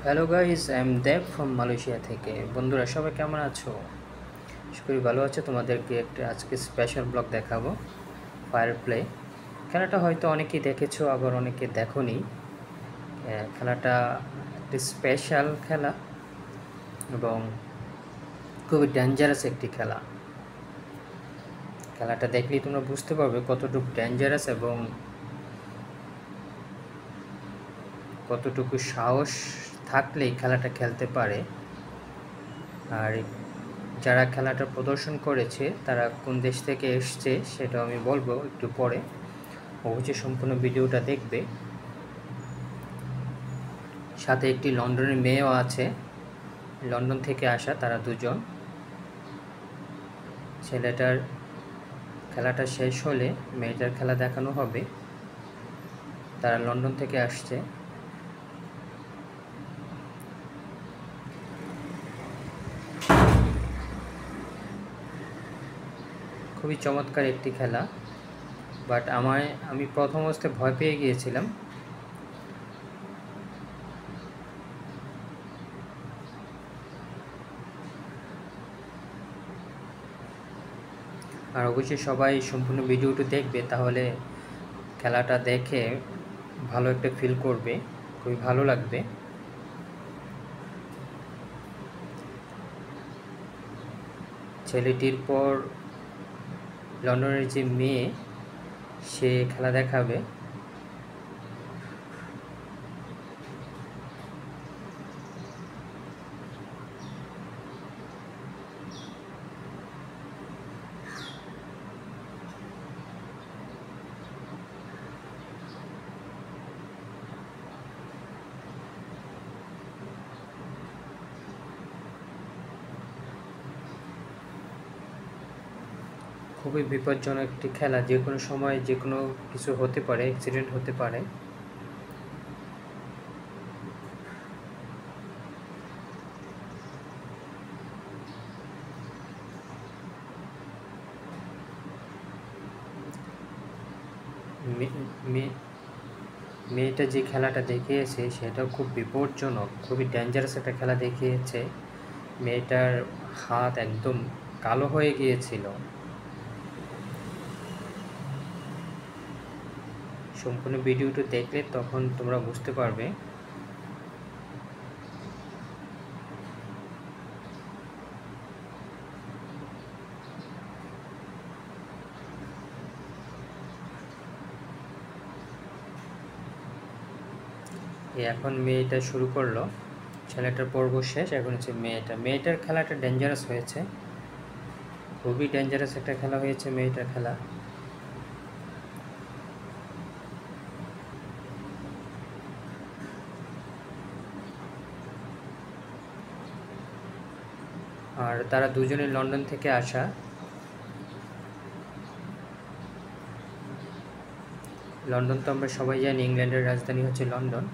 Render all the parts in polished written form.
Hello guys, I am Dev from Malaysia থেকে। বন্ধুরা সবাই কেমন আছো? আশা করি ভালো আছো। তোমাদেরকে একটা আজকে স্পেশাল ব্লগ দেখাবো, ফায়ার প্লে। খেলাটা হয়তো অনেকেই দেখেছো, আবার অনেকে দেখোনি। খেলাটা একটি স্পেশাল খেলা এবং খুবই ডেঞ্জারাস একটি খেলা। খেলাটা দেখলেই তোমরা বুঝতে পারবে কতটুকু ডেঞ্জারাস এবং কতটুকু সাহস থাকলেই খেলাটা খেলতে পারে। আর যারা খেলাটা প্রদর্শন করেছে তারা কোন দেশ থেকে এসছে সেটাও আমি বলবো একটু পরে। অবশ্যই সম্পূর্ণ ভিডিওটা দেখবে। সাথে একটি লন্ডনের মেয়েও আছে, লন্ডন থেকে আসা তারা দুজন। ছেলেটার খেলাটা শেষ হলে মেয়েটার খেলা দেখানো হবে। তারা লন্ডন থেকে আসছে। খুবই চমৎকার একটি খেলা, বাট আমি প্রথম অবস্থায় ভয় পেয়ে গিয়েছিলাম। আর অবশ্যই সবাই সম্পূর্ণ ভিডিওটি দেখবে, তাহলে খেলাটা দেখে ভালো একটা ফিল করবে, খুবই ভালো লাগবে। ছেলেটির পর লন্ডনের যে মেয়ে, সে খেলা দেখাবে। খুবই বিপজ্জনক একটি খেলা, যে কোনো সময় যে কোনো কিছু হতে পারে, অ্যাক্সিডেন্ট হতে পারে। মেয়েটা যে খেলাটা দেখিয়েছে সেটাও খুব বিপজ্জনক, খুবই ডেঞ্জারাস একটা খেলা দেখিয়েছে। মেয়েটার হাত একদম কালো হয়ে গিয়েছিল। সম্পূর্ণ ভিডিওটি দেখলে তখন তোমরা বুঝতে পারবে। এখন মেয়েটা শুরু করলো, ছেলেটার পর্ব শেষ, এখন হচ্ছে মেয়েটার খেলাটা ডেঞ্জারাস হয়েছে, খুবই ডেঞ্জারাস একটা খেলা হয়েছে মেয়েটার খেলা। আর তারা দুজনে লন্ডন থেকে আসা। লন্ডন তো আমরা সবাই জানি, ইংল্যান্ডের রাজধানী হচ্ছে লন্ডন।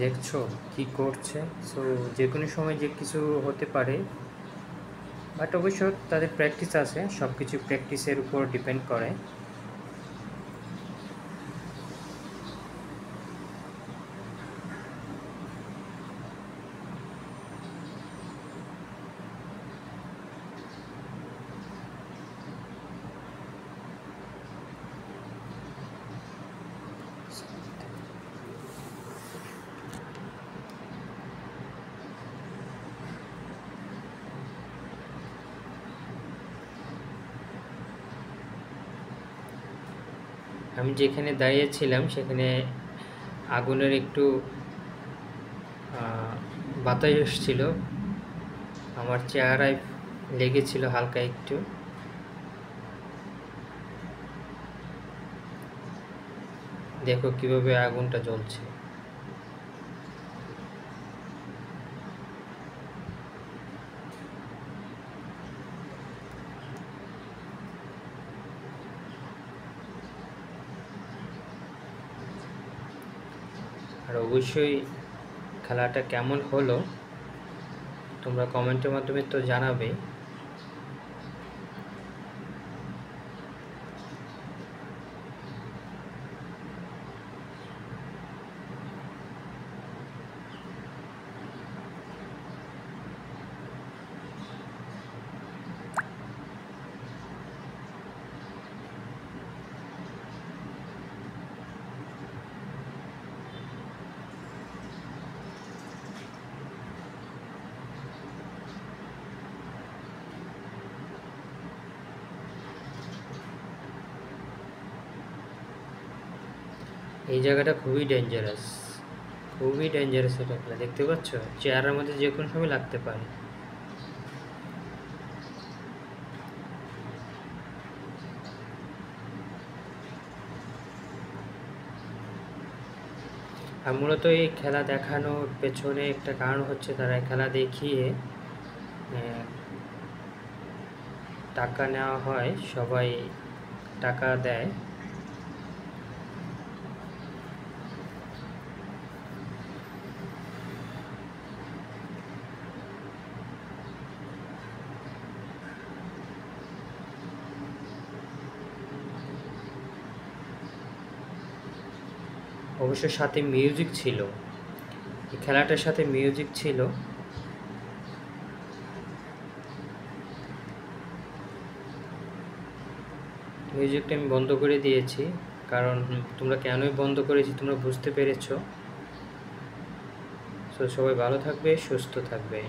দেখছো কি করছে? সো যে কোনো সময় যে কিছু হতে পারে, বাট অবশ্য তাদের প্র্যাকটিস আছে, সব কিছু প্র্যাকটিসের উপর ডিপেন্ড করে। আমি যেখানে দাঁড়িয়েছিলাম সেখানে আগুনের একটু বাতাস এসেছিল, আমার চেহারায় লেগেছিল হালকা একটু। দেখো কিভাবে আগুনটা জ্বলছে। আর অবশ্যই খেলাটা কেমন হলো তোমরা কমেন্টের মাধ্যমে তো জানাবে। এই জায়গাটা খুবই ডেঞ্জারাস এটা খেলা, দেখতে পাচ্ছ চেয়ারের মধ্যে যে কোনো সময় লাগতে পারে। আর মূলত এই খেলা দেখানোর পেছনে একটা কারণ হচ্ছে তারা খেলা দেখিয়ে টাকা নেওয়া হয়, সবাই টাকা দেয়। অবশ্য সাথে মিউজিক ছিল, এই খেলাটার সাথে মিউজিক ছিল। মিউজিকটা আমি বন্ধ করে দিয়েছি, কারণ তোমরা কেনই বন্ধ করেছি তোমরা বুঝতে পেরেছো। সো সবাই ভালো থাকবে, সুস্থ থাকবে।